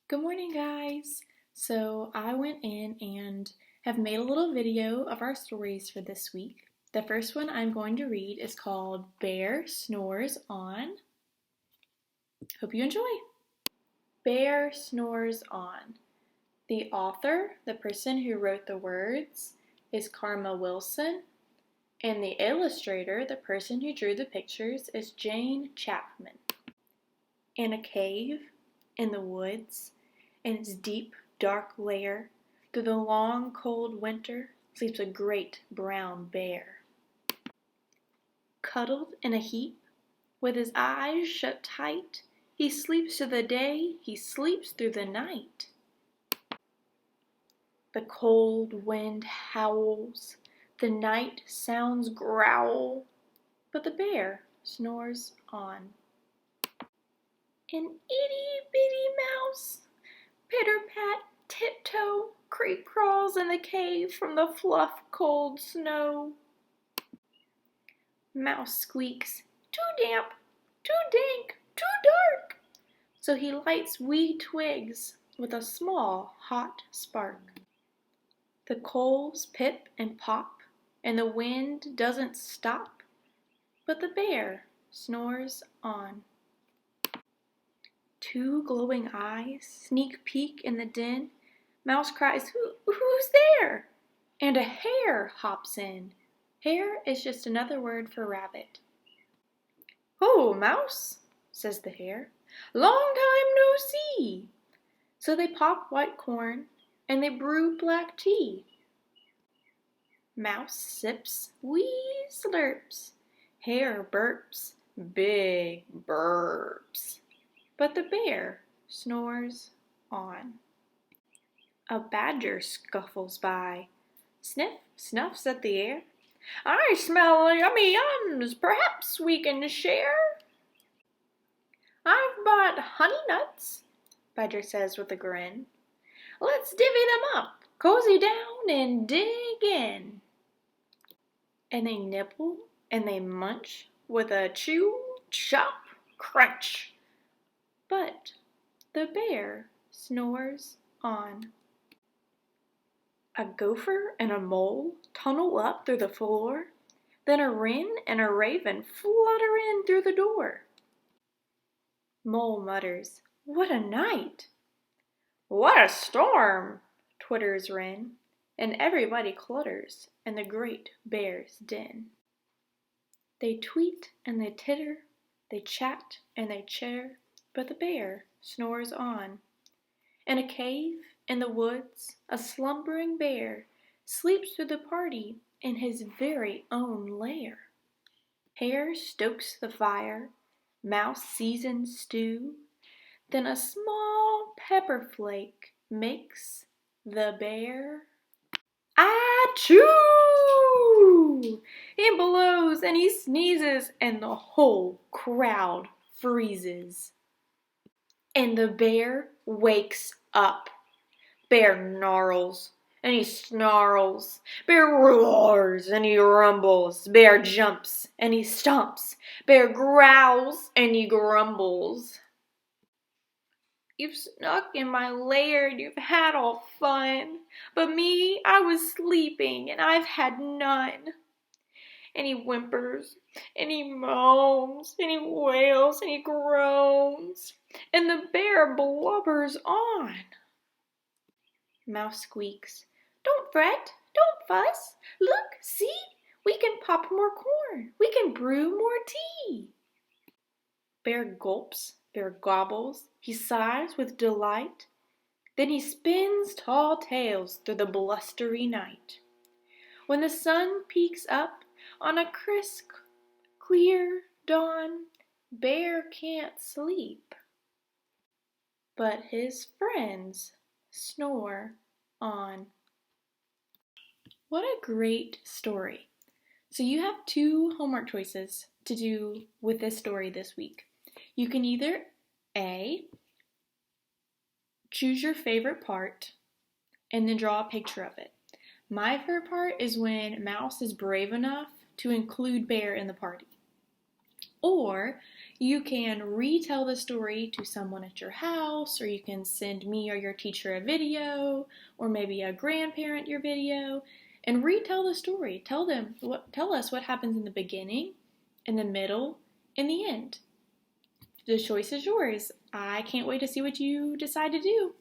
Good morning, guys. So I went in and have made a little video of our stories for this week. The first one I'm going to read is called Bear Snores On. Hope you enjoy. Bear Snores On. The author, the person who wrote the words, is Karma Wilson, and the illustrator, the person who drew the pictures, is Chapman. In a cave in the woods, in its deep, dark lair, through the long, cold winter, sleeps a great brown bear. Cuddled in a heap, with his eyes shut tight, he sleeps through the day, he sleeps through the night. The cold wind howls, the night sounds growl, but the bear snores on. An itty-bitty mouse, pitter-pat, tiptoe, creep crawls in the cave from the fluff cold snow. Mouse squeaks, too damp, too dank, too dark. So he lights wee twigs with a small hot spark. The coals pip and pop, and the wind doesn't stop, but the bear snores on. Two glowing eyes sneak peek in the din. Mouse cries, who's there? And a hare hops in. Hare is just another word for rabbit. Oh, Mouse, says the hare, long time no see. So they pop white corn and they brew black tea. Mouse sips, wee slurps. Hare burps, big burps. But the bear snores on. A badger scuffles by, snuffs at the air. I smell yummy yums, perhaps we can share. I've bought honey nuts, Badger says with a grin. Let's divvy them up, cozy down and dig in. And they nibble and they munch with a chew, chop, crunch. But the bear snores on. A gopher and a mole tunnel up through the floor. Then a wren and a raven flutter in through the door. Mole mutters, "What a night!" "What a storm!" twitters wren, and everybody clutters in the great bear's den. They tweet and they titter, they chat and they chitter, but the bear snores on. In a cave, in the woods, a slumbering bear sleeps through the party in his very own lair. Hare stokes the fire, mouse seasons stew, then a small pepper flake makes the bear achoo! He blows and he sneezes and the whole crowd freezes. And the bear wakes up. Bear gnarls and he snarls. Bear roars and he rumbles. Bear jumps and he stomps. Bear growls and he grumbles. You've snuck in my lair and you've had all fun. But me, I was sleeping and I've had none. And he whimpers, and he moans, and he wails, and he groans, and the bear blubbers on. Mouse squeaks, don't fret, don't fuss, look, see, we can pop more corn, we can brew more tea. Bear gulps, bear gobbles, he sighs with delight, then he spins tall tales through the blustery night. When the sun peeks up, on a crisp, clear dawn, Bear can't sleep, but his friends snore on. What a great story. So you have two homework choices to do with this story this week. You can either A, choose your favorite part and then draw a picture of it. My favorite part is when Mouse is brave enough to include Bear in the party. Or you can retell the story to someone at your house, or you can send me or your teacher a video, or maybe a grandparent your video, and retell the story. Tell us what happens in the beginning, in the middle, and the end. The choice is yours. I can't wait to see what you decide to do.